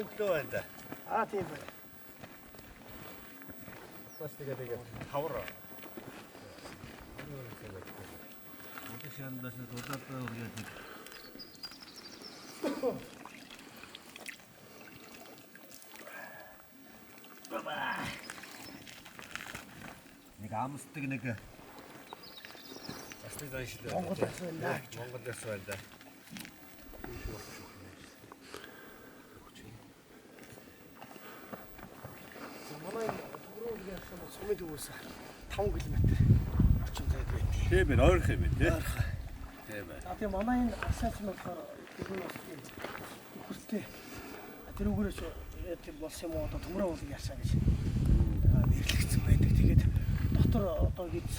өглөө байна да. Тийм байна. Бас тэгээ хавар. Одод шандаас дулаад үргээд. Нэг амсдаг нэг бас нэг зайшил. Монгол дэс байна гэж. Монгол дэс байна да. Манай түрүү яасан сумын төвөөс 5 км орчим зайд байт. Тийм ээ, ойрхон юм тий. Тийм ээ. Тэгээ манай энэ асаалт нь болохоор тэр нь бас тийм хөртэй. Тэрүүгээрээ тийм болсон юм уу одоо төмрөө уулыг яашаа гэж нэрлэгдсэн байдаг. Тэгээд дотор одоо гэж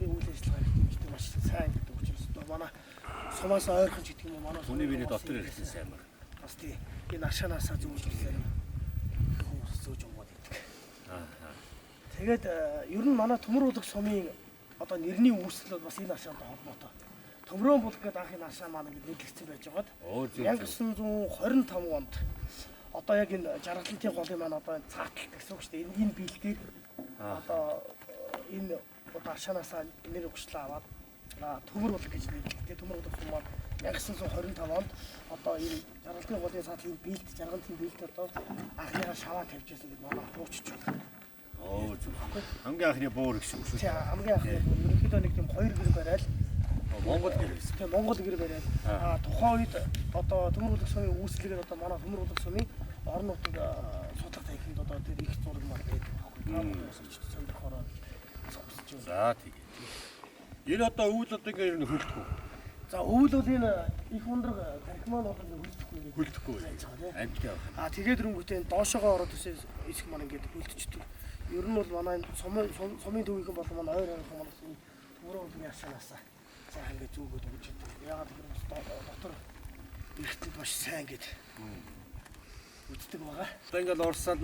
үйл ажиллагаа хийхдээ маш сайн гэдэг учраас одоо манай сумаас ойрхон ч гэдэг юм уу манай Хүний биений дотор ирсэн сайн байна. бас тийм энэ ашаанаасаа зүүжлээ хүмүүс зөөж өмгөөд идэг. Тэгээд ер нь манай төмөр уулах сумын одоо нэрний үүсэл бас энэ ашаантай холбоотой. Төмрөө булг гэдэг анхны ашаа маань ингэ нэрлэгдсэн байж байгаад 1925 онд одоо яг энэ жаргалантын голын маань одоо цааталт гэсэн үг шүү дээ. Энэ биелдээр одоо энэ одоо ашаанаасаа нэр өгчлээ аваад төмөр булг гэж нэрлэдэг. Төмөр булг сум маань 1925 онд одоо энэ жаргалантын голын цаатлын биелд жаргалантын биелд одоо анхныгаа шаваа тавьж байсан гэдэг манай хуучч байна. Хамгийн анхны буур гэсэн үг шүү. Тийм хамгийн анхны ерөнхийдөө нэг тийм 2 гэр барайл Монгол гэр байсан. Тийм Монгол гэр бариад тухайн үед одоо төмөр уулах сумын үүслэгээр одоо манай төмөр уулах сумын орон нутаг судлах танхимд одоо тэр их зураг маань байдаг. Сонирхороо зогсож байна. За тэгээ. Энэ одоо өвөл одоо ингэ ер нь хөлдөхгүй. За өвөл бол энэ их ундраг танхимаа бол хөлдөхгүй. Хөлдөхгүй. Амттай байна. Тэгээд рөнгөтэй доошоогоо ороод хэсэг маань ингээд хөлдөждөг. Ер нь бол манай сумын төвийнхэн бол манай ойр ойрхон манай төмөр уулын яшаанасаа сайн ингээд зүгөөд өгч идэг. Яагаад гэвэл дотор эргэтэд маш сайн ингээд үздэг байгаа. Одоо ингээд Оросд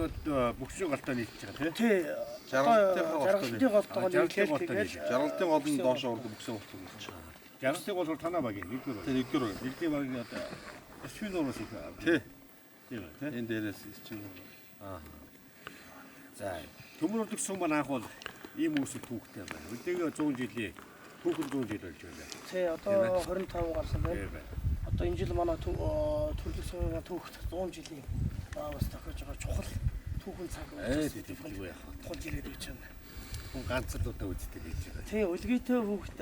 бүгшийн галтаа нийтж байгаа тий. Жаргалтын голтойгоо нийлээд жаргалтын гол нь доош урд бүгшийн голтоо нийлж байгаа. Жаргалтын гол бол танаа багийн нэгдүгээр. Тий нэгдүгээр. Нэгдүгээр багийн одоо шүүн уурс их. Тий. Тийм тий. Энэ дээрээс чинь За төмөр уулах сум маань анх бол ийм үүсэл түүхтэй байна. Өдөө 100 жилийн түүхэн 100 жил болж байна. Тий одоо 25 гарсан байна. Одоо энэ жил манай төрлөх сумын түүхт 100 жилийн бас тохиож байгаа чухал түүхэн цаг үгүй яах вэ? Тулж ирээд байж байна. Хүн ганц л удаа үздэг гэж байна. Тий өлгийтэй хүүхд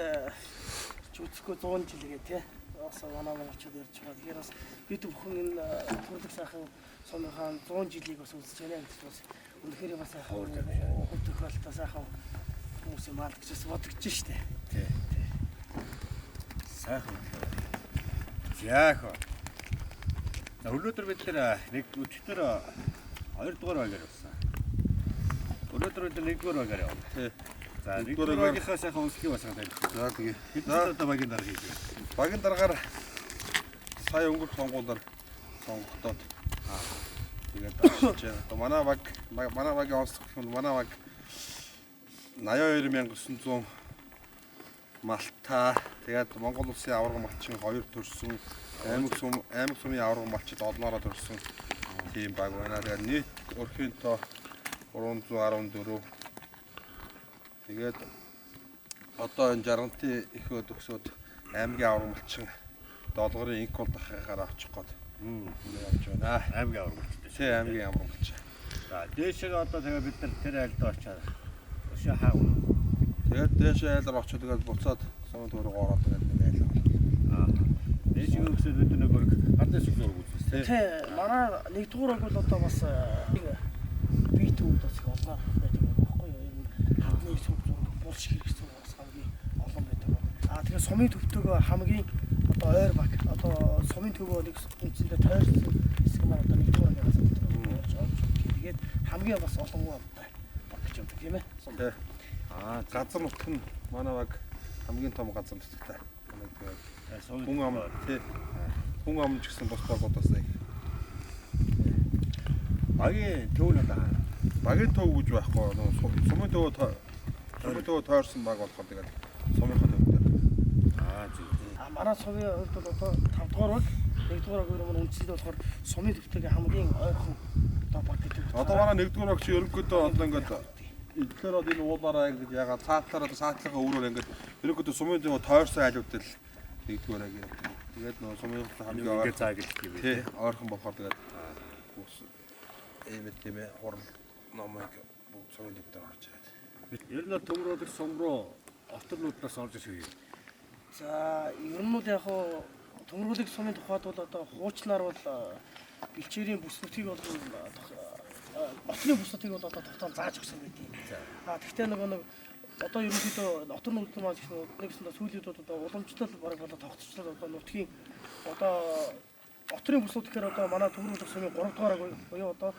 ч үзэхгүй 100 жилгээ тий. Бас манай монголчууд ярьж байгаа. Тэгэхээр бас бид бүхэн энэ төрлөх сайхан сумынхаа 100 жилийг бас үзэж байна гэж бас үнэхээр бас сайхан хөл тохиолдолтой сайхан хүмүүсийн мал гэж бас бодогдож штэ. Тий. Сайхан. Яах вэ? За өнөөдөр бид нэг өчтөр 2 дугаар багаар явсан. Өнөөдөр бид 1 дугаар багаар явсан. тий. За 1 дугаар багийнхаа сайхан өнсгий бас хадаад. За тэгээ. Бид одоо багийн дараа хийлээ. Багийн дараагаар сая өнгөрөх сонгуулиар сонгогдоод тэгээд авчиж байгаа. Манай багийн онцлог гэх юм манай баг 82900 малтай. Тэгээд Монгол улсын аварга малчин 2 төрсөн. Аймаг сумын аварга малчид олноороо төрсөн тийм баг байна. Тэгээд нийт өрхийн тоо 314. Тэгээд одоо энэ жаргалтын их өдөгсөд аймгийн аварга малчин долгорын инкол дахихаар авчих гээд явж байна. Аймгийн аварга малчин. Тий аймгийн аварга малчин. За дээшээ одоо тэгээ бид нар тэр айлд очиад өшөө хаа. Тэгээд дээшээ айлаар очиод тэгээд буцаад сумын төрөг ороод тэгээд нэг айлаа. Дээшээ өсөд бид нэг өрг хардас их зураг үзсэн. Тий манай нэгдүгээр бол одоо бас бит үүд бас их олноор байдаг байхгүй юу? Энэ хадны сүм булш хэрэгсэн бас хамгийн олон байдаг. Тэгэхээр сумын төвтөгөө хамгийн одоо ойр баг одоо сумын төвөө нэг үндсэндээ тойрсон хэсэг маань одоо нэгдүгээр газ байдаг. Тэгээд хамгийн бас олонгүй амтай баг гэж юм тийм ээ. Тий. Газар нутг нь манай баг хамгийн том газар нутгтай. Хүн ам тий. Хүн ам ч гэсэн бос багуудаас нэг. Багийн төв надаа. Багийн төв гэж байхгүй. Сумын төв тойрсон баг болохоор тэгээд сумынхаа төв дээр. Зүг. Манай сумын хувьд бол одоо 5 дугаар баг нэгдүгээр агуу юм үндсэндээ болохоор сумын төвтэйгээ хамгийн ойрхон одоо баг гэдэг. Одоо манай нэгдүгээр агч ерөнхийдөө одоо ингээд эдгээр одоо энэ уулаараа ингээд ягаад цаатлаараа цаатлагаа өөрөөр ингээд ерөнхийдөө сумын зөв тойрсон айлуудад л нэгдүгээр аг явдаг. Тэгээд нөө сумын хамгийн ингээд цаа гэдэг юм тий ойрхон болохоор тэгээд бүс эмэт тийм ээ хурал номыг сумын дэвтэр орж ирээд. Ер нь төмрөөд сум руу оторнуудаас орж ирэх юм. За ер нь бол яг хуу төмрүүлэг сумын тухайд бол одоо хуучнаар бол бэлчээрийн бүс нутгийг бол отны бүс нутгийг бол одоо тогтоон зааж өгсөн байдгийг. Тэгвэл нэг одоо ерөнхийдөө отор нутгийн маань нэгсэндээ сүүлийн үед одоо уламжлал бараг болоо тогтцол одоо нутгийн одоо отрын бүс нутгээр одоо манай төмрүүлэг сумын 3 дугаар буюу одоо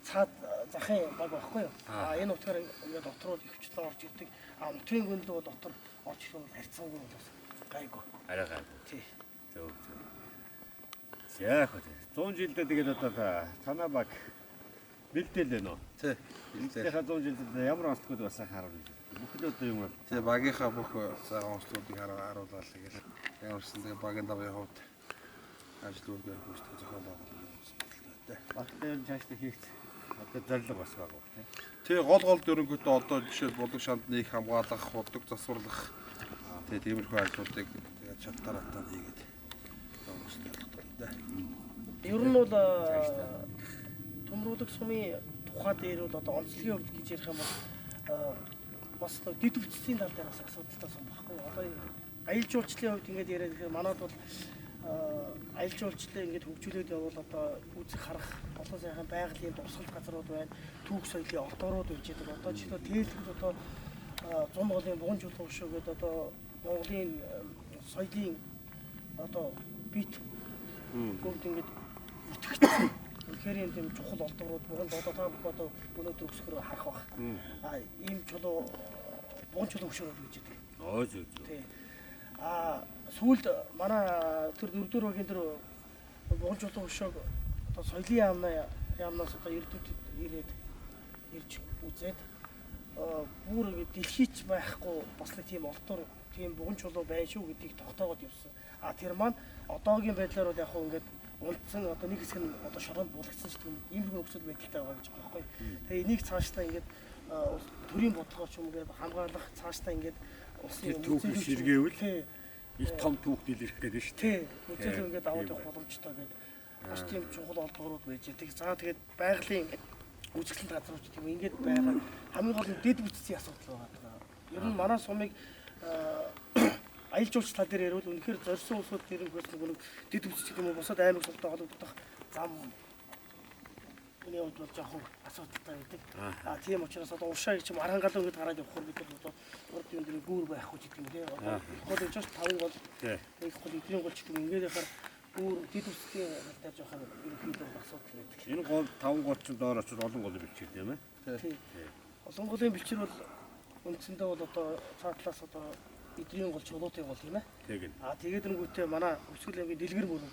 цаад захын баг байхгүй юу? Энэ нутгаар ингээд дотроо ихвчлэн орж ирдэг. Нутгийн гүндээ дотор орж ирэх нь харьцангуй бол гайгүй. Арай гайгүй. Тий. Зөв. Яг хөө 100 жилдээ тэгээд одоо танаа баг бэлдээл байна уу? Тий. Бэлдээхаа 100 жилдээ ямар онцлогуд басаа харуулна. Бүхэл одоо юм бол. Тэгээ багийнхаа бүх сайхан онцлогуудыг харуулаад тэгээд ямарсан тэгээ багийн давын хувьд ажил үргээ хүсдэг зохиол байгуулалт. Багтаа цаашдаа хийх одоо зорилго бас байгаа тийм. Тэгээ гол ерөнхийдөө одоо жишээ бодлого шаардныг хамгаалах, бодлого засварлах тэгээ тиймэрхүү ажлуудыг тэгээд шалтгаанаар хийгээд явуулсан байна. Ер нь бол төмрүүлэг сумын тухай дээр бол одоо онцлогийн хувьд гэж ярих юм бол бас дэд үтцийн тал дээр бас асуудалтай сум баггүй. Одоо аялал жуулчлалын хувьд ингээд яриад ихээр манайд бол аялал жуулчлалыг ингээд хөгжүүлээд явбал одоо үзэх харах олон сайхан байгалийн дурсгалт газрууд байна. Түүх соёлын ордорууд байж байгаа. Одоо жишээ тээлбэл одоо 100 Монголын буган чулуун шүү гэдэг одоо Монголын соёлын одоо бит бүгд ингээд итгэж үнэхээр юм тийм чухал ордорууд буганд одоо та бүхэн одоо өнөөдөр өсгөр харах баг. Ийм чулуу буган чулуун хөшөөрөд гэж байдаг. Зөв. Тий. Сүүлд манай тэр 4-р багийн тэр буган чулуун хөшөөг одоо соёлын яамнаас одоо эрдэмтэд ирж үзээд бүр дэлхийч байхгүй бас нэг тийм ордор тийм буган чулуу байна шүү гэдгийг тогтоогод явсан. Тэр маань одоогийн байдлаар бол яг хөө ингээд унтсан одоо нэг хэсэг нь одоо шороонд буулгацсан ч тийм иймэрхүү нөхцөл байдалтай байгаа гэж байгаа байхгүй. Тэгээ энийг цаашдаа ингээд төрийн бодлогоо ч юм гээд хамгаалах цаашдаа ингээд улсын түүхийг сэргээвэл их том түүх дэлгэрэх гэдэг шүү дээ. Тий. Үзэл ингээд аваад явах боломжтой гэдэг. Бас тийм чухал олдгорууд байж байгаа. За тэгээд байгалийн үзэсгэлэн газрууд тийм ингээд байгаа хамгийн гол нь дэд бүтцийн асуудал байгаа. Ер нь манай сумыг аялал жуулчлал тал дээр ярил үнэхээр зорьсон улсууд дээр нэг дэд бүтцийн юм уу босоод аймаг сумтай холбогдох зам энэ үед бол жоохон асуудалтай байдаг. Тийм учраас одоо ушаа гэж юм арангалуу гэдээ гараад явах хэрэгтэй бол урд юм дээр гүүр байхгүй ч гэдэг юм тийм. Гол нь ч 5 гол. Их гол эдийн гол ч гэдэг юм ингээд яхаар гүүр дэд бүтцийн дээр жоохон ерөнхийдөө асуудал байдаг. Энэ гол 5 гол ч доор очиж олон гол бичиг тийм ээ. Тийм. Олон голын бичвэр бол үндсэндээ бол одоо цаатлаас одоо эдрийн гол чулуутын гол тийм ээ. Тэгээд нэнгүүтээ манай өсгөл аймгийн дэлгэр мөрөн.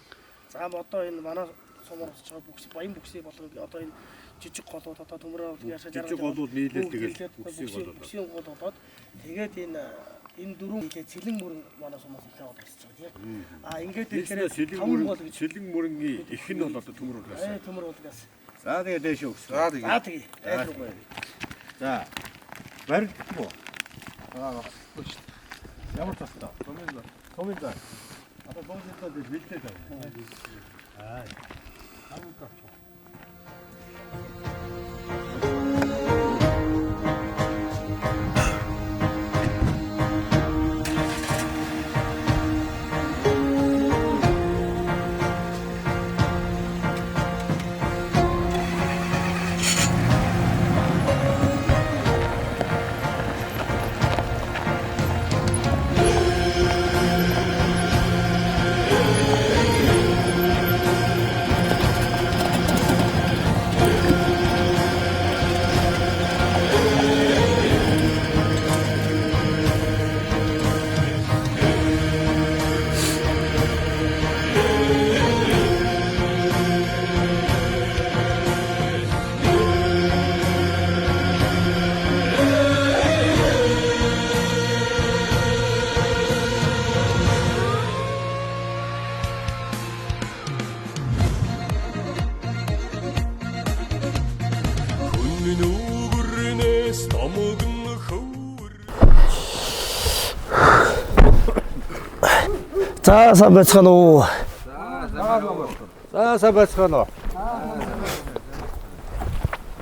За одоо энэ манай сумаар ч бүгс баян бүксийн болгоно. Одоо энэ жижиг голууд одоо төмрөө яшаа жаргал. Жижиг голууд нийлээд тэгээд бүксийн гол болоод тэгээд энэ дөрвөн нийлээд сэлэн мөрөн манай сумаас ихээ бол ирсэж байгаа тийм. Ингээд ирэхээр сэлэн мөрөнгийн их нь бол одоо төмрүүлгээс. Төмрүүлгээс. За тэгээд дээш өгс. За тэгээд. За. Барилдах уу? Ямар тастай? Томилда. Одоо бонжтой бэлдээд байна. Хамаг гавч. За сайн байцгаана уу. За сайн байцгаана уу.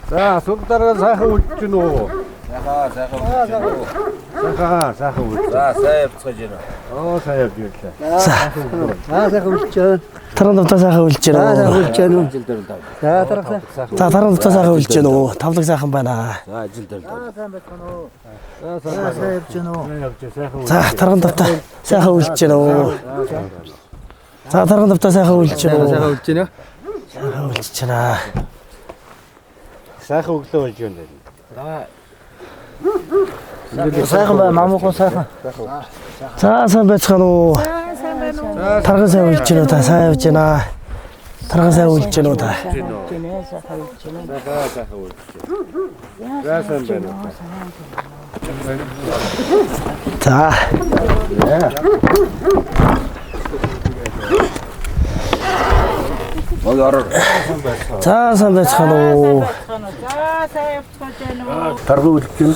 За сүлдэрээ сайхан үлдэж гин үү? Сайхан үлдэж. За сайн явцгааж байна. Оо сайн явж ирлээ. Сайхан үлчээ. Таран давтаа сайхан үлж байна. Сайхан үлж байна уу? За таран. За таран давтаа сайхан үлж байна уу? Тавлаг сайхан байна. За ажил дээр. сайн байна уу? За явж байна уу? За таран давтаа сайхан үлж байна уу? За таран давтаа сайхан үлж байна уу? Сайхан үлж байна. Сайхан үлж байна. Сайхан өглөө болж байна. Сайхан бай мамуухан сайхан. За сайн байцгаана уу? Сайн байна уу? Тархан сайн үлж байна уу? Та сайн явж байна. Тархан сайн үлж байна уу та? Сайхан үлж байна. Сайхан үлж. За сайн байна. За сайн байцгаана уу? За сайн явцгааж байна уу? Тархан үлж байна.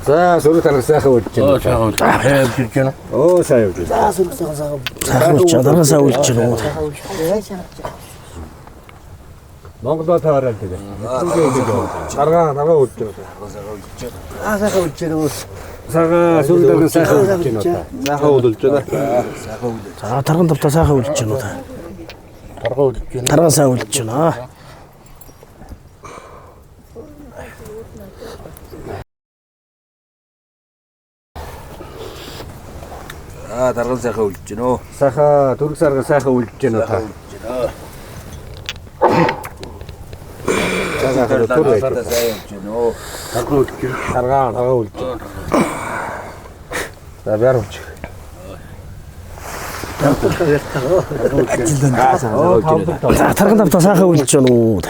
За сүрэг тархан сайхан үлж байна. Сайхан үлж байна. Оо сайн явж байна. За сүрэг сайхан үлж байна. Тархан сайн үлж байна уу? Монголоо таарал тэгээ. Тархан үлж байна. Сайхан үлж байна уу? Сайхан сүрэг тархан сайхан үлж байна. Сайхан үлж байна. За тархан давтаа сайхан үлж байна уу та? Тархан үлж байна. Тархан сайн үлж байна. Тархан сайхан үлж байна. Сайхан түрэг сарга сайхан үлж байна та. Сайхан түрэг сайхан үлж байна. Тархан үлж байна. Тархан үлж байна. За бяр үлж. За тархан давтаа сайхан үлж байна уу?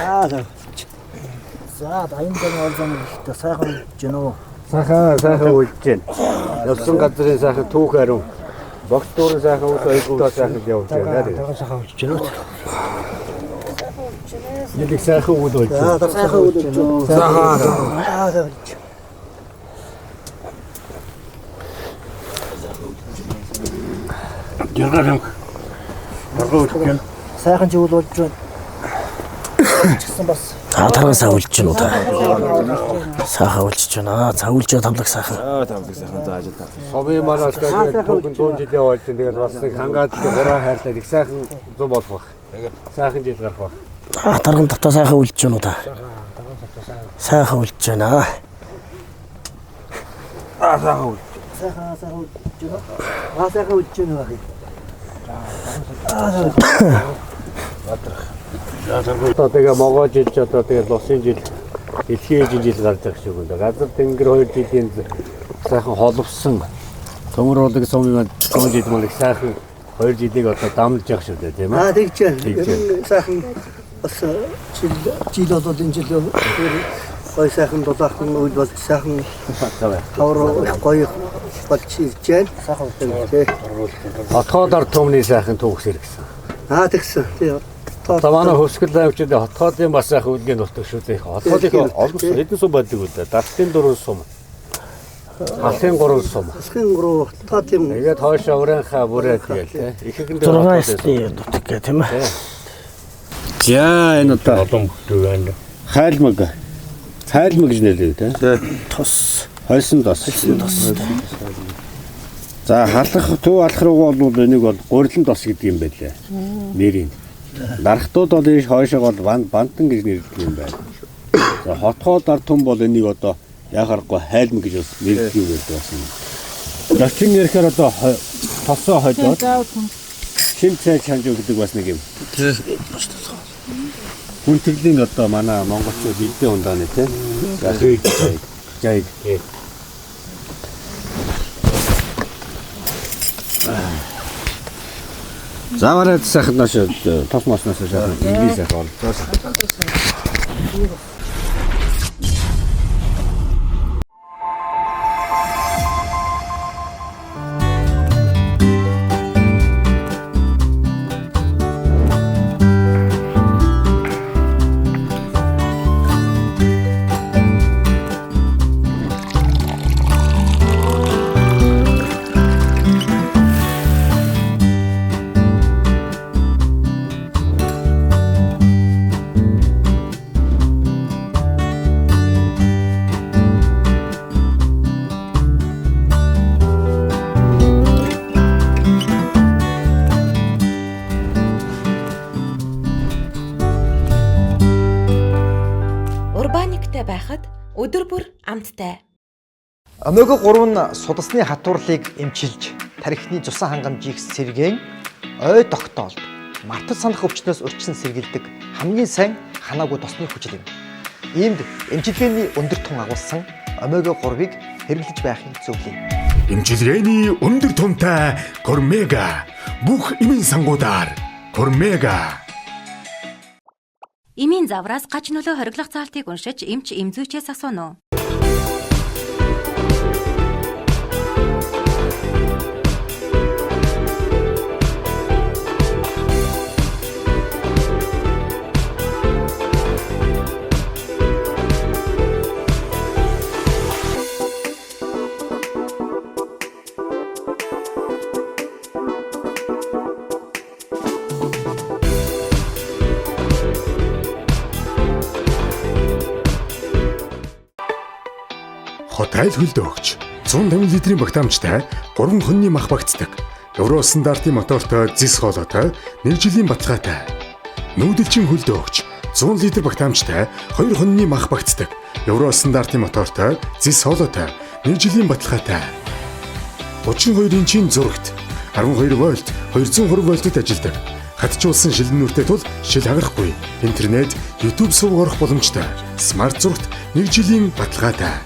За дайндан олзон ихтэй сайхан үлж байна уу? Сайхан үлж байна. Явсан газрын сайхан түүх ариун. Богц дүүрэн сайхан ус ойгоо сайхан явж байна. Тархан сайхан үлж байна уу? Нэг сайхан үйл болж байна. Сайхан үлж байна уу? Сайхан. Яргаарам. Тархан үлж байна. Сайхан ч үйл болж байна. Чигсэн бас. За тархан сайн үлж байна уу та? Сайхан үлж байна. За үлж байгаа тавлаг сайхан. Тавлаг сайхан за ажил таа. Совын манаас тэгээд түүхэн 100 жилийн болж байна. Тэгээд бас нэг хангаад гураа хайрлаад их сайхан зам болох баг. Тэгээд сайхан жил гарах баг. За тархан давтаа сайхан үлж байна уу та? Сайхан үлж байна. Сайхан үлж. Сайхан үлж байна. Сайхан үлж байна уу? Одоо тэгээ могоо жил ч одоо тэгээ лусын жил дэлхийн жил гарч байгаа шиг байна. Газар тэнгэр 2 жилийн сайхан холбосон төмөр уулыг сумын 100 жил мөн их сайхан 2 жилийг одоо дамлж явах шүү дээ тийм ээ. Тэгж Сайхан бас жил болоод энэ жил гой сайхан дулаахан үйл болж сайхан тавар гой болж ирж байна. Сайхан үлдээ. Хотгоодор төмний сайхан түүхс иргэсэн. Тэгсэн. Одоо манай хөвсгөл авчид хотгоодын бас сайхан үлгийн нутаг шүү дээ. Хотгоодын олон хэдэн сум байдаг үү? Дартын 4 сум. Алсын 3 сум. Алсын 3 та тийм. Тэгээд хоошоо өрөөнхаа бүрээ тэгэл тий. Ихэхэн 6 стийн нутаг гэх тийм ээ. За энэ одоо олон бүхтэй байна. Хайлмаг. Хайлмаг гэж нэлээ тий. Тос. Хойсон тос. За халах төв алах руу бол энийг бол гурилан тос гэдэг юм байлаа. Нэрийн. Дарахтууд бол ийш хойшоо бол бантан гэж нэрлэдэг юм байна. За хотгоод ард түн бол энийг одоо яхахгүй хайлмаг гэж бас нэрлэдэг юм байдаг бас юм. Зочин нэрхээр одоо тосоо хойдоод шин цай чанж өгдөг бас нэг юм. Хүн төрлийн одоо манай монголчууд эдийн ундааны тийм. За жайг. Завараад сайхан наш тос моснаас сайхан инглиш сайхан боллоо. органиктэй байхад өдөр бүр амттай. Омега 3 нь судасны хатуурлыг эмчилж, тархины цусан хангамжийг сэргээн, ой тогтоолд, мартаж санах өвчнөөс урьдчилан сэргийлдэг хамгийн сайн ханаагүй тосны хүчил юм. Иймд эмчилгээний өндөр тун агуулсан омега 3-ыг хэрэглэж байхыг зөвлөе. Эмчилгээний өндөр тунтай Кормега бүх эмийн сангуудаар Кормега. Эмийн завраас гач нөлөө хориглох заалтыг уншиж эмч эмзүүчээс асууно. Хотел хөлдөөгч 150 литрийн багтаамжтай 3 хоньны мах багтдаг. Евро стандартын мотортой зис хоолойтой 1 жилийн баталгаатай. Нүүдэлчин хөлдөөгч 100 литр багтаамжтай 2 хоньны мах багтдаг. Евро стандартын мотортой зис хоолойтой 1 жилийн баталгаатай. 32 инчийн зурагт 12 вольт 220 вольтод ажилладаг. Хатжуулсан шилэн нүртэй тул шил хагарахгүй. Интернет, YouTube сувг орох боломжтой. Смарт зурагт 1 жилийн баталгаатай.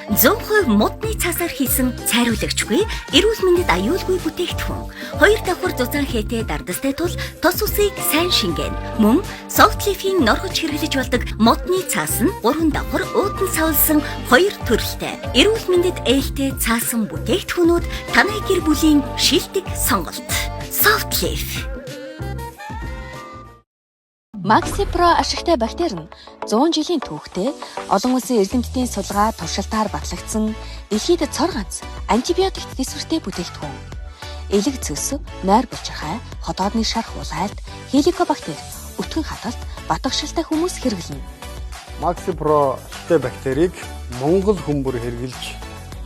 100% модны цаасаар хийсэн цайруулагчгүй, эрүүл мэндэд аюулгүй бүтээгдэхүүн. 2 давхар зузаан хээтэй дардастай тул тос усыг сайн шингээн. Мөн Softleaf-ийн норгож хэрэглэж болдог модны цаас нь 3 давхар уудан савлсан 2 төрөлтэй. Эрүүл мэндэд ээлтэй цаасан бүтээгдэхүүнүүд танай гэр бүлийн шилдэг сонголт. Softleaf. Maxi Pro ашигтай бактери нь 100 жилийн түүхтэй олон улсын эрдэмтдийн судалгаа туршилтаар батлагдсан дэлхийд цор ганц антибиотик дэвсгэртэй бүтээгдэхүүн. Элэг цөс, нойр булчирхай, хотоодны шарх улайлт, хеликобактер, өтгөн хадгалт, батгшилтай хүмүүс хэрэглэнэ. Maxi Pro ашигтай бактерийг Монгол хүмүүр хэрэглэж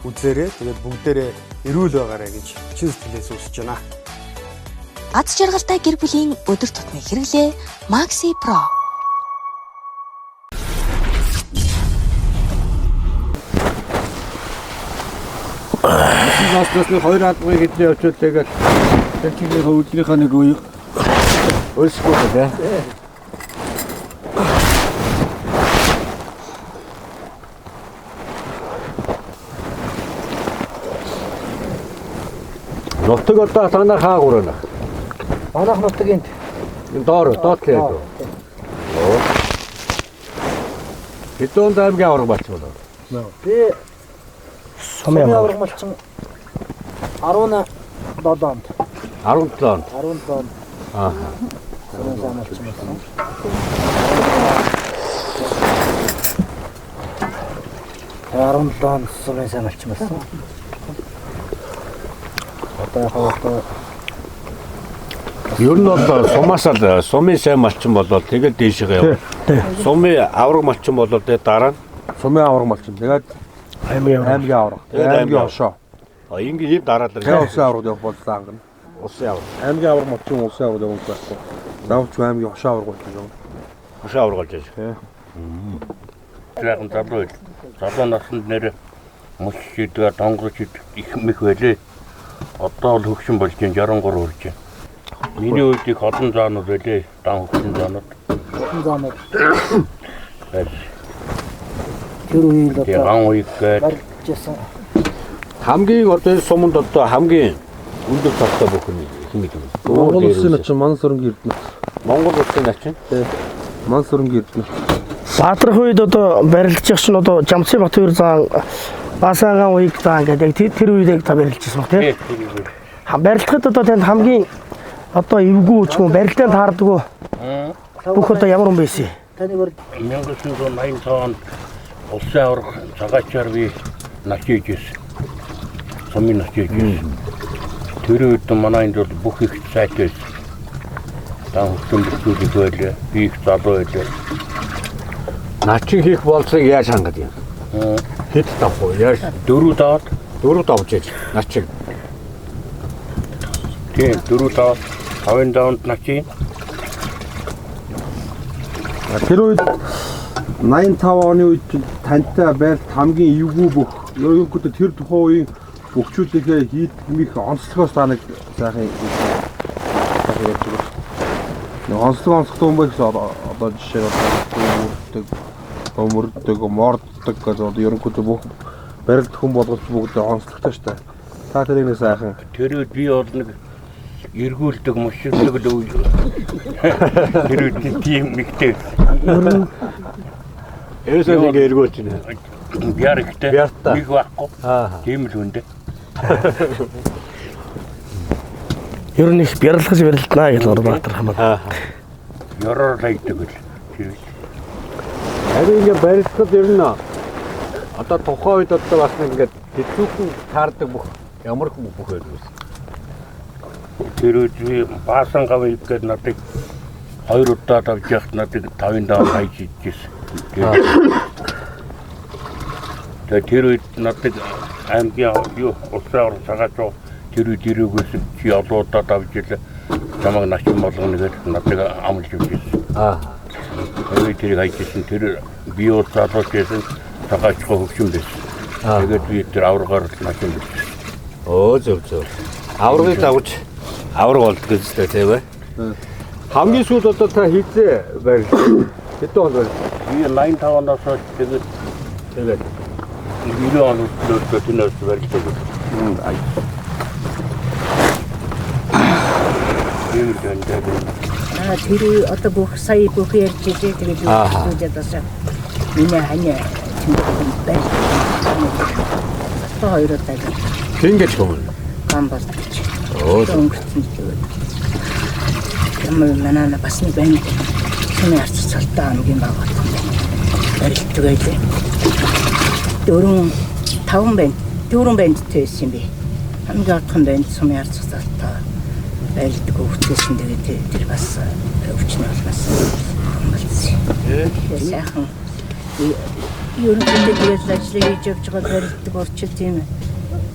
үзээрэй. Тэгээд бүгдээрээ эрүүл байгаарай гэж чин сэтгэлээс хүсэж байна. Аз жаргалтай гэр бүлийн өдөр тутмын хэрэглээ Maxi Pro. Насны 2 албаны хэдний очоод тэгээд тэнцгийн өдрийнхөө нэг үе өсгөө дээ. Нутаг одоо танаа хаа гурана. Манайх нутгийн Доор доотлээ. Хэдэн аймгийн авраг болчихвол. би сумын авраг малчин 17 онд. 17 онд. 17 онд. Аа. Сумын малчин болсон. Арон лон сумын малчин болсон. Одоо Ер нь бол сумаасаа сумын сайн малчин болоод тэгээд дээшээ яваа. Сумын авраг малчин болоод тэгээд дараа нь Сумын авраг малчин. Тэгээд аймгийн авраг. Аймгийн хошоо. Ингээд хэд дараад Тэгээд улсын аврагд явах болсон ангана. улсын авраг. Аймгийн авраг малчин улсын аврагд явах байхгүй. Давч аймгийн хошоо авраг болж байгаа. Хошоо авраг болж байна. Тэрхэн залуу залуу наснд нэр мөч шийдгээр донгорч их мэх байлээ. Одоо л хөгшин болж 63 хүрч байна. Миний үед их олон заанууд байлээ. Дан хөгшин заанууд. Хөгшин заанууд. Тэр үеийн одоо ан үед барьжсэн. Хамгийн одоо суманд одоо хамгийн өндөр талтай бүхэн хэмээх юм. Монгол улсын начин Мансүрэнгийн эрдэнэ. Монгол улсын начин. Мансүрэнгийн эрдэнэ. Баатрах үед одоо барилдчих чинь одоо Жамсын Батбаяр заан Басаагаан үеиг заан гэдэг тэр үеийг та барилдчихсан баг тийм. Барилдахад одоо танд хамгийн одоо эвгүй ч юм барилдаанд таардаггүй. Бүх одоо ямар юм байсан? Таны бүр 1985 онд улсын авраг цагаачаар би начиж ирсэн. Сумын начиж ирсэн. Тэр үед манай энд бол бүх их сайтай байсан. Дан хөгшин бүхүүлэг байлаа. Би их залуу байлаа. Начин хийх болцыг яаж хангад юм? Хэд давх вэ? Яаж 4 давж яж начин. Тийм 4 дав 5 давнд начин. Тэр үед 85 оны үед тантай байлт хамгийн эвгүй бүх ерөнхийдөө тэр тухайн үеийн бөхчүүдийнхээ хийд хэмих онцлогоос та нэг сайхан ярьж байгаа. Онцлог юм байх одоо жишээ нь өмөрдөг, морддог гэж одоо ерөнхийдөө бүх барилт хүн болгож бүгд онцлогтой шүү дээ. Та тэрийг нэг сайхан Тэр би бол нэг эргүүлдэг, мушилдаг л тэр тийм нэгтэй. Ерөөсөө ингэ эргүүлж байна. Бяр ихтэй. Бяртаа. Нэг байхгүй. Тийм л үндэ. Ер нь их бярлахж барилднаа гэж Орбаатар хамаа. Ёроор лайдаг л. Тэр. Харин ингэ барилдахад ер нь одоо тухайн үед одоо бас ингэ хэцүүхэн таардаг бүх ямар хүмүүс бүх байлгүй. Тэр үгүй баасан гав ихэд надад 2 удаа тавьж яхад надад 5 даа хайж идчихсэн. Тэр үед надад аймгийн юу улсаар цагаач тэр үед ирүүгээс чи олоодаа тавьж ил чамаг начин болгоно гэж надад амлж өгсөн. Тэр хайжсэн тэр би уу залууч байсан цагаачгүй хөвчөн байсан. Тэгээд би тэр аврагаар начин байсан. Зөв. Аврагыг дагуулж авраг болдог гэжтэй тийм ээ. Хамгийн сүүлд одоо та хийзээ барил. Хэдэн он барил? Би 85 оноос хойш тэгээд 90 оноос төлөө тэнэс барилдаг. Тэр одоо бүх сая бүх ярьж ижээ тэгээд үзээд бас миний ханиа байна. Одоо хоёр удаа Тэнгэж хүмүүс. камбал гэж. Өнгөрсөн тэгээд манай бас нэг байна. Шинэ арч цалтаа хамгийн бага барилтдаг байлээ. 4-5 байна. 4 бандтай байсан юм би. Хамгийн одхон банд сумын арч цалтаа барилтдаг өвчсөн тэгээд тэр бас өвчнө бас болсон. Сайхан ерөнхийдөө тэгээд ажил хийж явж байгаа барилтдаг орчил тийм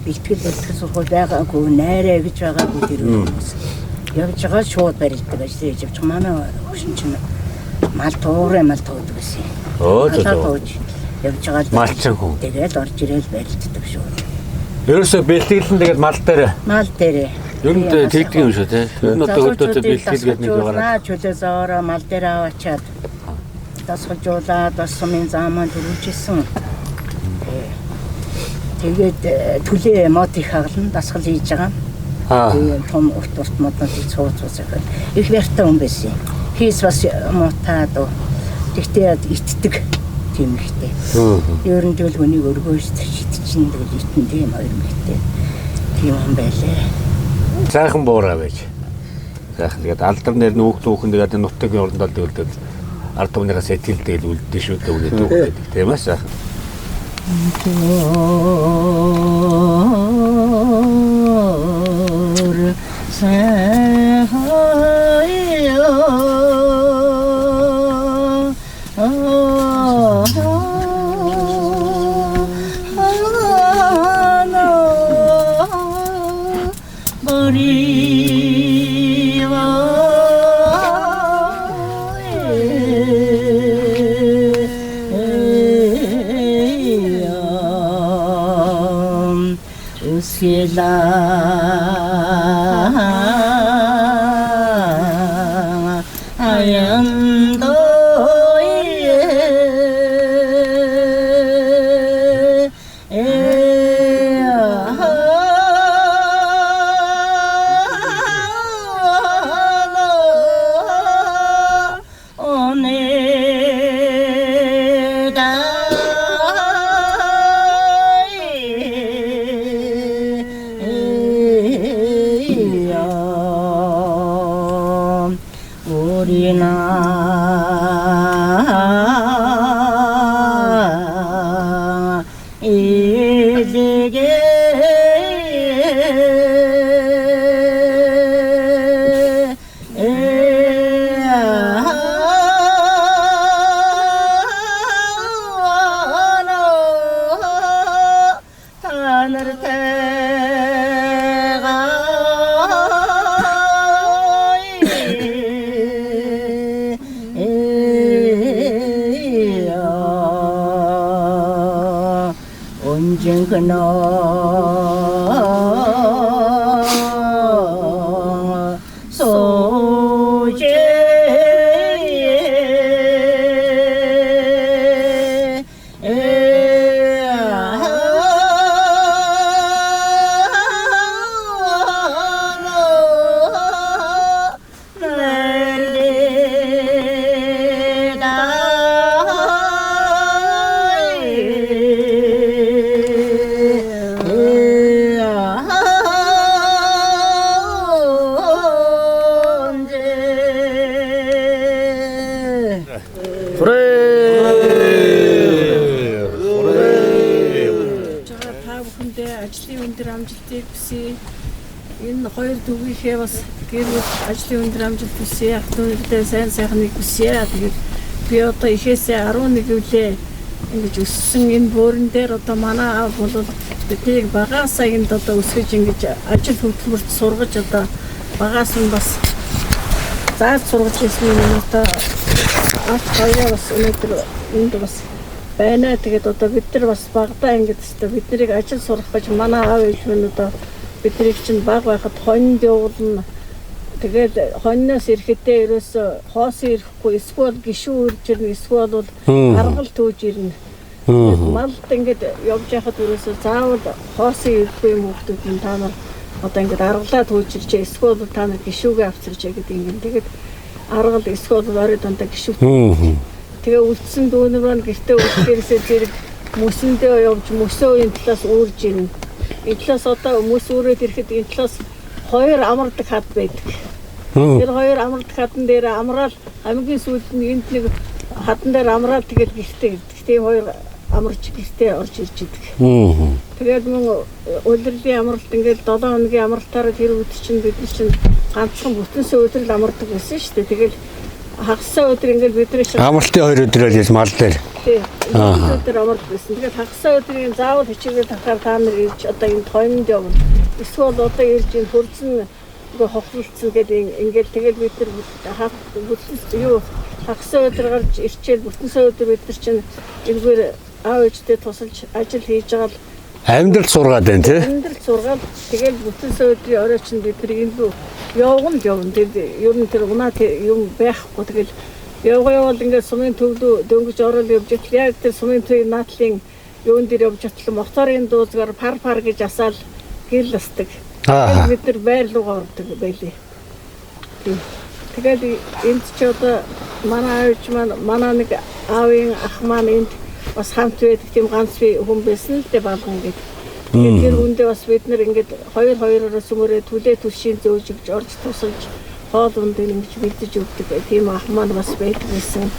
бэлтгэл сургууль байгаагүй найраа гэж байгаагүй тэр хүмүүс. Явж байгаа шууд барилтдаг ажил хийж явж байгаа манай өгшин чинь мал туудаг гэсэн. Явж байгаа Малчин хүн. Тэгээд орж ирэл барилтдаг шүү. Ерөөсөө бэлтгэлэн тэгээд мал дээр. Ер нь тэгдэг юм шүү те. Тэр нь одоо өдөртөө бэлтгэлгээд нэг яваараа. Чөлөөсөөрөө мал дээр аваачаад дасгалжуулаад бас сумын заамаа төрүүлжсэн. Тэгээд төлөө мотыг хагална дасгал хийж байгаа. Тэгээд том урт моднуудыг цууцдаг. Их вяртай хүн байсан. Хийс бас мотаад тэгтээ итдэг тийм ихтэй. Ер нь тэгэл хүнийг өргөөж шидчихэн тэгэл итэн тийм хоёр мэгтэй. Тийм юм байлээ. Сайхан буураа байж. Сайхан тэгээд алдар нэр нүүхтүүхэн тэгээд нутгийн урандал дээлдэг ард түмнийхээ сэтгэлтэй л үлддээ шүү дээ үнэ дүүхтэй тийм ээ сайхан. Энэ хоёр төвийнхээ бас гэр бүл ажлын өндөр амжилт хүсье. Ах トゥ уныдээ сайн сайхныг хүсье. Тэгээд би одоо ихээсээ 11 үлээ ингэж өссөн энэ бөөрөн дээр одоо манай аав бол биднийг багаасаа энд одоо өсгөж ингэж ажил хөдөлмөрт сургаж одоо багаас нь бас зааж сургаж ирсэн юм одоо ах хоёроо бас өнөөдөр энд бас байна. Тэгээд одоо бид нар бас багадаа ингэж одоо биднийг ажил сурах гэж манай аав ээж минь одоо бидний чинь баг байхад хоньд явуулна. Тэгээд хоньноос ирэхдээ ерөөсө хоос ирэхгүй эсвэл гişүү үрж ирнэ эсвэл бол аргал төөж ирнэ. Малд ингээд явж байхад ерөөсө заавал хоос ирэхгүй юм хүмүүс нь та нар одоо ингээд аргалаа төөж ирчээ эсвэл та нар гişүүгээ авчирчээ гэдэг юм. Тэгээд аргал эсвэл орой дандаа гişүү. Тэгээ үлдсэн дүүнэр маань гэртээ үлдэхээрсээ зэрэг мөсөндөө явж мөсөө энэ талаас уурж ирнэ. Энэ талаас одоо хүмүүс өрөөд ирэхэд энэ талаас хоёр амардаг хад байдаг. Тэр хоёр амардаг хатан дээр амраал хамгийн сүүлд нь энд нэг хатан дээр амраал тэгээд гэртээ ирдэг. Тэгээ хоёр амарч гэртээ орж ирж идэг. Тэгээд мөн улирлын амралт ингээд 7 хоногийн амралтаараа тэр үед чинь бид чинь ганцхан бүтэнсээ өдрөл амардаг байсан шүү дээ. Тэгэл хагасаа өдөр ингээд бид нар чинь амралтын 2 өдрөөр яс мал дээр. Өдөр амардаг байсан. Тэгээд хагасаа өдрийн заавал хичээгээд тахаар та нар ирж одоо энэ хойнонд явна. Эсвэл одоо ирж энэ хурцсан ингээ хохирлцсан гэдэг ингээд тэгэл бид нар бүтэн юу хагасаа өдөр гарч ирчээл бүтэнсээ өдөр бид нар чинь эргээр аав ээжтэй тусалж ажил хийж байгаа л амьдрал сургаад байна тий. Амьдрал сургаад тэгэл бүтэнсээ өдрийн орой чинь бид нар энэ рүү явна. Тэгээд ер нь тэр унаа юм байхгүй тэгэл явал ингээд сумын төвлөө дөнгөж орол явж итэл яг тэр сумын төвийн наадлын юун дээр явж итэл моторын дуузгаар пар гэж асаал гэл ластдаг. Бид нар байр руугаа ордог байлээ. Тэгээд энд ч одоо манай аавч маань манай нэг аавын ах маань энд бас хамт байдаг тийм ганц хүн байсан л дээ балган гэдэг. Тэгээд тэр хүндээ бас бид нар ингээд хоёроос өмөрөө түлээ түлшийн зөөжигж орж тусалж хоол унд ингэж бэлдэж өгдөг. Тийм ах маань бас байдаг гэсэн.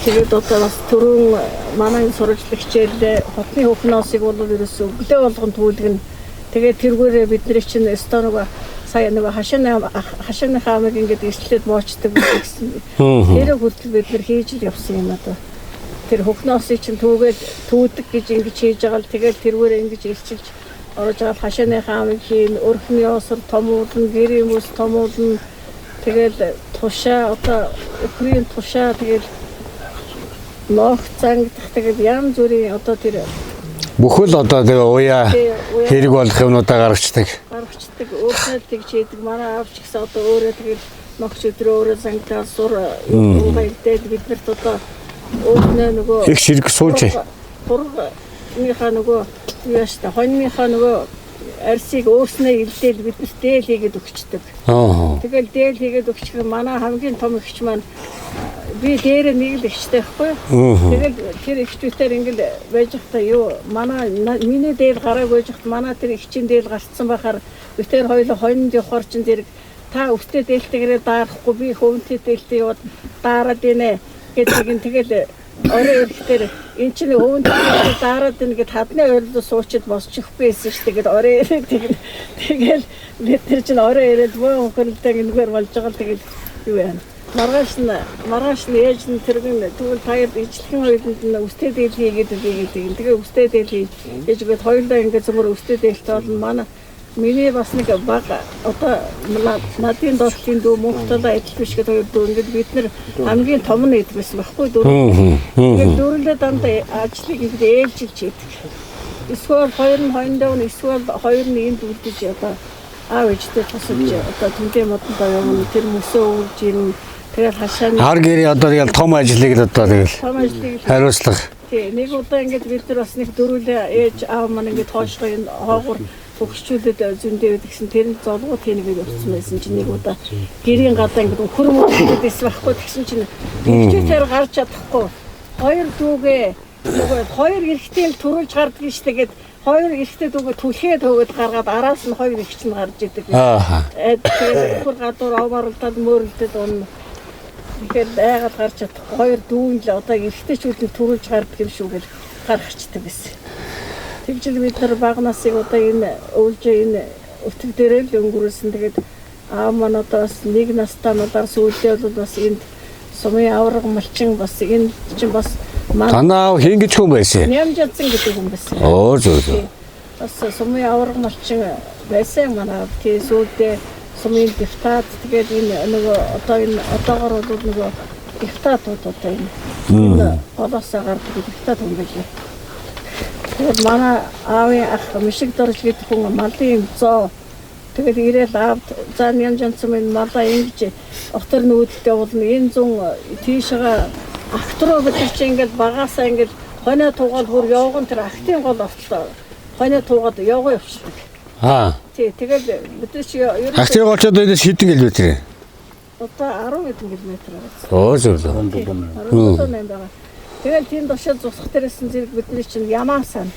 Тэгээд одоо бас түрүүн манай сурвалжлагчээр хотны хөхнөөсийг бол ерөөсөө өглөө болгон түүлгэн. Тэгээд тэргүүрээ бидний чинь эстоног сая нэг хашааны хаамыг ингэж эслээд моочдөг гэсэн. Тэр хүртэл бид нар хийж л явсан юм одоо. Тэр хөхнөөсийг чинь түүдэг гэж ингэж хийж байгаа л тэгээд тэргүүрээ ингэж элчилж орж аваад хашааны хаамыг хийн, өрхний осор томуулна, гэрийн мөс томуулна. Тэгэл тушаа одоо өхрийн тушаа тэгэл нох цангадах тэгэл янз бүрийн одоо тэр бүхэл одоо тэр уяа хэрэг болох юмудаа гаргацдаг. Өөрөөр тэгж хийдэг. Манай аавч гэсэн одоо өөрөө тэгэл ногч өдрөө өөрөө зангидаад сур үйлдэл бид нарт одоо өөрнөө нөгөө их ширэг сууж. Тургийнхаа нөгөө яаштай хоньныхаа нөгөө арсыг өөрснөө илдээл биднээс дээл хийгээд өгчдөг. Тэгэл дээл хийгээд өгчих юм манай хамгийн том ихч маань би дээр нэг л ихчтэй байхгүй. Тэгэл тэр ихчүүтээр ингээл байж захта юу манай миний дээл гарааг байж захт манай тэр ихчийн дээл гарцсан байхаар би тэр хоёул хойнонд явахаар чин зэрэг та өвтөө дээлтэйгээрээ даарахгүй би хөвөнтэй дээлтэй яваад даарад инэ гэдэг нь тэгэл орой ирэхээр эн чинь өвөнтэй даарад ин гэд хадны ойрлоо суучид босчих байсан ш. Тэгээд орой ирээд тэгэл бид тэр чинь орой ирээд боо хөрөлтэй ингээр болж байгаа л тэгэл юу яана. Маргааш нь ээж нь тэргэн тэгвэл таяр ижлэхэн хоёуланд нь өстэй дээл хийгээд тэгээд тэгээ өстэй дээл хийж ээжгээд хоёулаа ингээд зөвхөн өстэй дээлтэй болно. Миний бас нэг баг одоо надын доотлын дүү мөнхтөлөө адил биш гэдэг хоёр дүү ингээд бид нэр хамгийн том нь идэх байсан байхгүй дөрөв. Тэгээд дөрөвлөө дандаа ажлыг ингээд ээлжилж хийдэг. Эсвэл хоёр нь хойндоо эсвэл хоёр нь энд үлдэж одоо аав ээжтэй тусалж одоо түнтэй модондоо явна тэр мөсөө үрж ирнэ. Тэгээд хашааны хар гэрээ одоо тэгэл том ажлыг л одоо тэгэл том ажлыг хариуцлага. Тий, нэг удаа ингээд бид нар бас нэг дөрвөлээ ээж аав маань ингээд хоошгоо энэ хоогоор хөгшчүүдэд зөндөө гэсэн тэр нь золгоо тэнэгээр өрцсөн байсан чинь нэг удаа гэрийн гадаа ингээд хөр мөдөд байсан байхгүй тэгсэн чинь хөгчүүтээр гарч чадахгүй хоёр дүүгээ нөгөө хоёр эрэгтэй л төрүүлж гардаг ш тэгээд хоёр эрэгтэй дүүгээ түлхээд хөөд гаргаад араас нь хоёр эрэгч нь гарч идэг. Тэгээд хөр гадуур авааралдаад мөөрөлдөд он тэгэхээр байгаад гарч чадахгүй хоёр дүүн л одоо эрэгтэйчүүдийг төрүүлж гардаг юм шүү гэж гаргачдаг байсан. Тэгжил бид нар багнасыг одоо энэ өвлж энэ өтөг дээрээ л өнгөрүүлсэн. Тэгээд аав маань одоо бас нэг настай надаар сүүлдээ бол бас энд сумын авраг малчин бас энэ чинь бас танаа хин гэж хүн байсан. Нямжадсан гэдэг хүн байсан. Оо зөө. Бас сумын авраг малчин байсан манай тий сүүлдээ сумын депутат тэгээд энэ нөгөө одоо энэ одоогор бол нөгөө депутатууд одоо энэ голоосоо гардаг депутат хүн байлаа. Тэгээд манай аавын ах мишиг дорж гэдэг хүн малын зоо тэгээд ирээл аав за нямжанцсан энэ малаа ингэж отор нүүдэлтэй болно энэ зүүн тийшээ актроо гэдэг чинь ингээд багаасаа ингээд хойно тугаал бүр явган тэр актын гол ортлоо хойно тугаад явгаа явчихдаг. Тий тэгээд бид чи актын голчод энэ хэдэн километр? Одоо 10 км байгаа. Оо зөв. Тэгээд тийм тушаал зусах дээрсэн зэрэг бидний чинь ямаасан.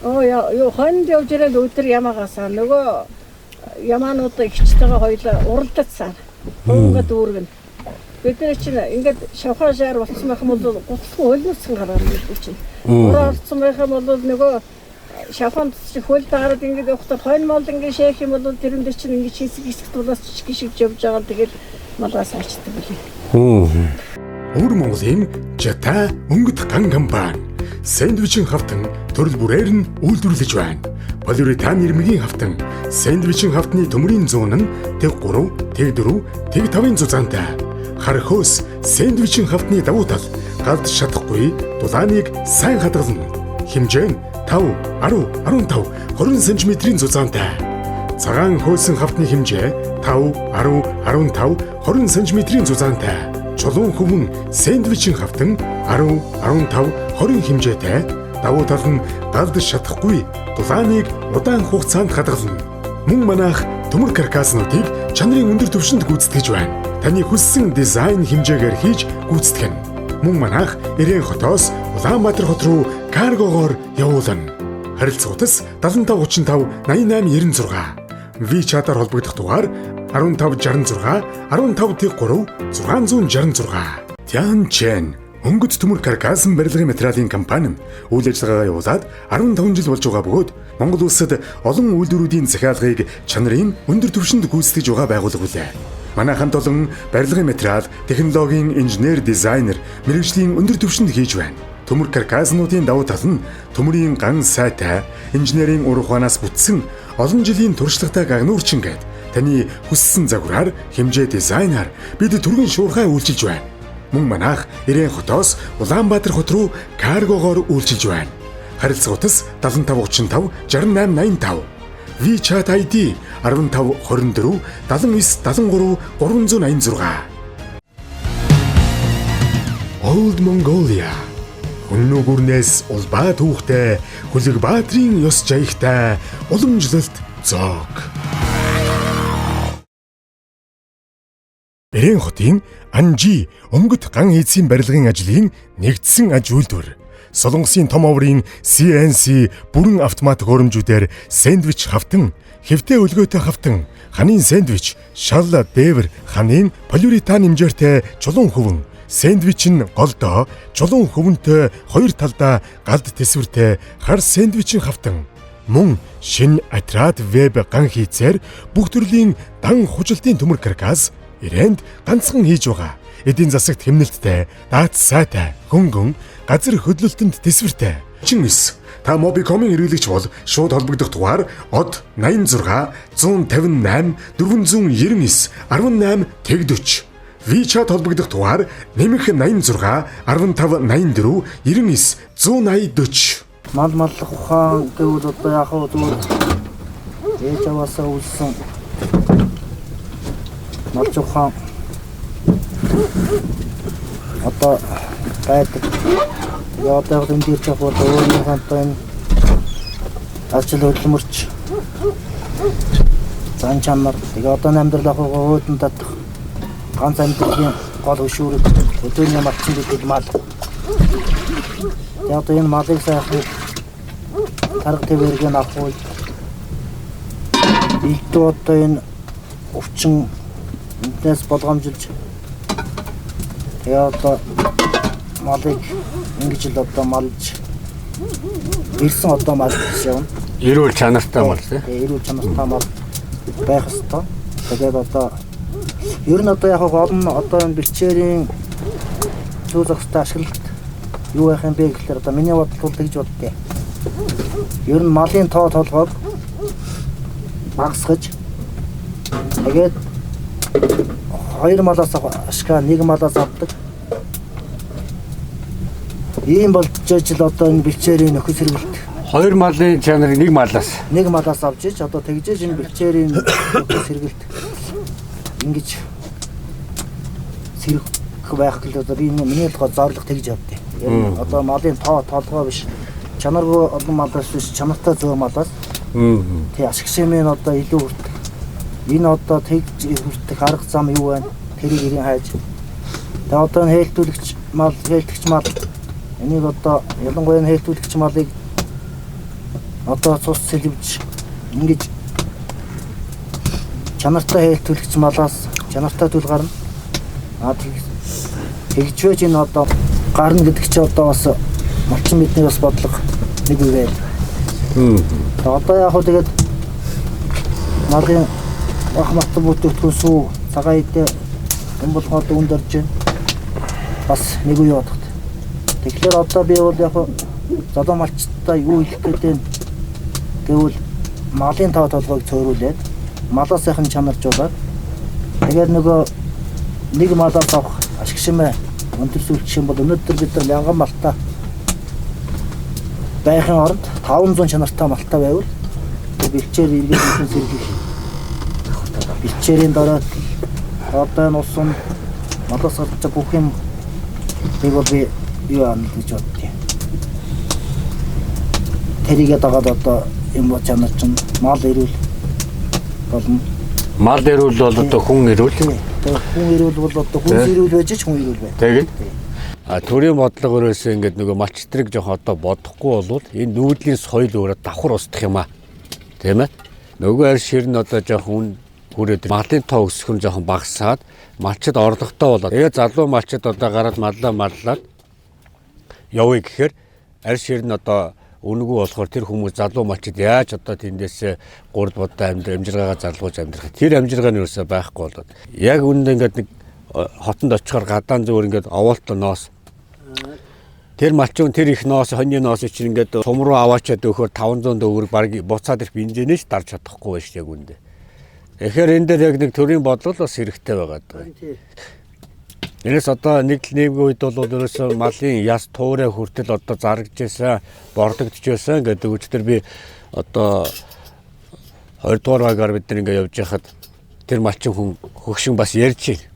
Юу хонд явж ирээд өдөр ямаагаасаа нөгөө ямаануудаа ихчтэйгээ хоёлаа уралдацсан. Ингээд үүргэн. Бидний чинь ингээд шавхаа шаар болсон байх юм бол гутлах хөлнөсөн гараад байдаг чинь. Ураа орсон байх юм бол нөгөө шавхаанд чи хөл даарад ингээд явахдаа хойно мол ингээд шээх юм бол тэрэн дээр чинь ингээд хэсэг тулаас чигшигж явж байгаа тэгээд малаас ачдаг билээ. Өвөр Монголын Жата өнгөт ган компани сэндвичийн хавтан төрөл бүрээр нь үйлдвэрлэж байна. Полиуретан ирмэгийн хавтан сэндвичийн хавтны төмрийн зүүн нь тэг 3, тэг 4, тэг 5-ын зузаантай. Хар хөөс сэндвичийн хавтны давуу тал галд шатахгүй дулааныг сайн хадгална. Хэмжээ нь 5, 10, 15, 20 см-ийн зузаантай. Цагаан хөөсөн хавтны хэмжээ 5, 10, 15, 20 см-ийн зузаантай. Чулуун хөвөн сэндвичийн хавтан 10, 15, 20 хэмжээтэй давуу тал нь галд шатахгүй дулааныг удаан хугацаанд хадгална. Мөн манайх төмөр каркаснуудыг чанарын өндөр түвшинд гүйцэтгэж байна. Таны хүссэн дизайн хэмжээгээр хийж гүйцэтгэнэ. Мөн манайх Ирээн хотоос Улаанбаатар хот руу каргогоор явуулна. Харилцаа утас 7535 8896. WeChat-аар холбогдох дугаар 1566 15-3 666. Тянчэн өнгөт төмөр каркасан барилгын материалын компани үйл ажиллагаагаа явуулаад 15 жил болж байгаа бөгөөд Монгол улсад олон үйлдвэрүүдийн захиалгыг чанарын өндөр түвшинд гүйцэтгэж байгаа байгууллага үлээ. Манай хамт олон барилгын материал, технологийн инженер, дизайнер, мэрэгжлийн өндөр түвшинд хийж байна. Төмөр каркаснуудын давуу тал нь төмрийн ган сайтай, инженерийн ур ухаанаас бүтсэн олон жилийн туршлагатай гагнуурчин гээд таны хүссэн загвараар хэмжээ дизайнаар бид түргэн шуурхай үйлчилж байна. Мөн манайх Ирээн хотоос Улаанбаатар хот руу каргогоор үйлчилж байна. Харилцаа утас 7535 6885. WeChat ID 1524 7973 386. Old Mongolia Өнөө гүрнээс улбаа түүхтэй Хүлэг Баатрийн ёс жаягтай уламжлалт зоог. Ирээн хотын Анжи өнгөт ган хийцийн барилгын ажлын нэгдсэн аж үйлдвэр. Солонгосын том оврын CNC бүрэн автомат хөрөмжүүдээр сэндвич хавтан, хэвтэй өлгөөтэй хавтан, ханын сэндвич, шал дээвэр, ханын полиуретан хэмжээртэй чулуун хөвөн, сэндвич нь голдоо, чулуун хөвөнтэй хоёр талдаа галд тэсвэртэй хар сэндвичийн хавтан. Мөн шин Атрад веб ган хийцээр бүх төрлийн дан хужилтын төмөр каркас Ирээнд ганцхан хийж байгаа. Эдийн засагт хэмнэлттэй, даат сайтай, хөнгөн, газар хөдлөлтөнд тэсвэртэй, 49. Та Mobicom-ийн хэрэглэгч бол шууд холбогдох дугаар од 86 158 499 18 40. WeChat холбогдох дугаар нэмэх 86 15 84 99 180 40. Маллах ухаан гэвэл одоо яг хөө зүгээр ээж аваасаа үлсэн малч ухаан одоо байдаг. Яагаад энэ дээр яг одоо өөрийн хантай энэ ажил хөдөлмөрч зан чанар тэгээ одоо амьдрал ахыгаа өөдөн татах ганц амьдралын гол хөшүүрэг өдөөний малчин гэдэг мал. Яг одоо энэ малыг сайхан тарга твэргэн авах үйл илтүү одоо энэ өвчин энэс болгоомжилж тэгээ одоо малыг ингэж л одоо малж ирсэн одоо мал гэсэн юм. Эрүүл чанартай мал тийм. Эрүүл чанартай мал байх ёстой. Тэгээд одоо ер нь одоо яг олон одоо энэ бэлчээрийн зүүн зохистой ашиглалт юу байх юм бэ гэхээр одоо миний бодлол бол тэгж боддیں۔ Ер нь малын тоо толгойг багасгаж тэгээд хоёр малаас ашгаа нэг малаас авдаг. Ийм болж ижил одоо энэ бэлчээрийн нөхөс хэрэгэлт. Хоёр малын чанарыг нэг малаас авч иж одоо тэгжээж энэ бэлчээрийн нөхөс хэрэгэлт ингэж сэрэх байх гэвэл одоо би миний толгой зарлах тэгж явдیں۔ Одоо малын тоо толгой биш чанаргүй олон малаас биш чанартай зөөр малаас тий ашиг шимэн одоо илүү хүртэх. Энэ одоо тэгж хүртэх арга зам юу вэ? Тэрийг ирэн хайж. Тэгээ одоо хэлтүүлэгч мал энийг одоо ялангуяа хэлтүүлэгч малыг одоо цус сэлвж ингэж чанартай хэлтүүлэгч малаас чанартай төл гарна. Тэгжвэж энэ одоо гарна гэдэг чи одоо бас малчин бидний бас бодлого нэг үе байл. Одоо яг хөө тэгээд малын ахмат бүтээхүүн сүү цагаан идэ энэ болгоод өндөрж байна. Бас нэг үе бодох. Тэгэхээр одоо би бол яг залуу малчтай юу хэлэх гэдэг гэвэл малын тоо толгойг цөөрүүлээд малаас сайхан чанаржуулаад тэгээд нөгөө нэг малаас авах ашиг шимээ өндөрлүүлэх юм бол өнөөдөр бид нар мянган малтай байхын оронд 500 чанартай малтай байвал бэлчээр иргэдийн сэргийлэх бэлчээрийн дараа одоо энэ усан малаас гарч бүх юм нэг бол би юу аана гэж боддیں۔ Тэрийгээ дагаад одоо юм бол чанар чинь мал ирүүл болно. Мал ирүүл бол одоо хүн ирүүл. Хүн ирүүл бол одоо хүн ирүүл байж ч хүн ирүүл бай. Тэгээд төрийн бодлогоороос ингээд нөгөө малчтрыг жоох одоо бодохгүй болвол энэ нүүдлийн соёл өөрөө давхар устдах юм аа. Тийм ээ. Нөгөө арь шир нь одоо жоох хүрээд малын тоо өсөх нь жоохон багасаад малчид орлоготой болоод тэгээ залуу малчид одоо гараад маллаад явъя гэхээр арь шир нь одоо үнэгүй болохоор тэр хүмүүс залуу малчид яаж одоо тэндээс 3 будаа амжиргаагаа зарлуулж амьдрах. Тэр амжиргаа нь юусаа байхгүй болоод яг үүнд ингээд нэг хотонд очихоор гадаан зүгээр ингээд овоолтой ноос. Тэр малчин тэр их ноос хоньны ноос чинь ингээд сум руу аваачаад өгөхөөр 500 төгрөг баг буцаад ирэх бензинээс дарж чадахгүй байж яг үүндээ. Тэгэхээр энэ дээр яг нэг төрийн бодлол бас хэрэгтэй байгаа даа. Энэс одоо нэг үед бол ерөөсөө малын яс туурай хүртэл одоо заргаж байсан, бордогдож байсан гэдэг үчтэр би одоо 20 дугаар багаар бид нэг явж яхад тэр малчин хүн хөгшин бас ярьж байна.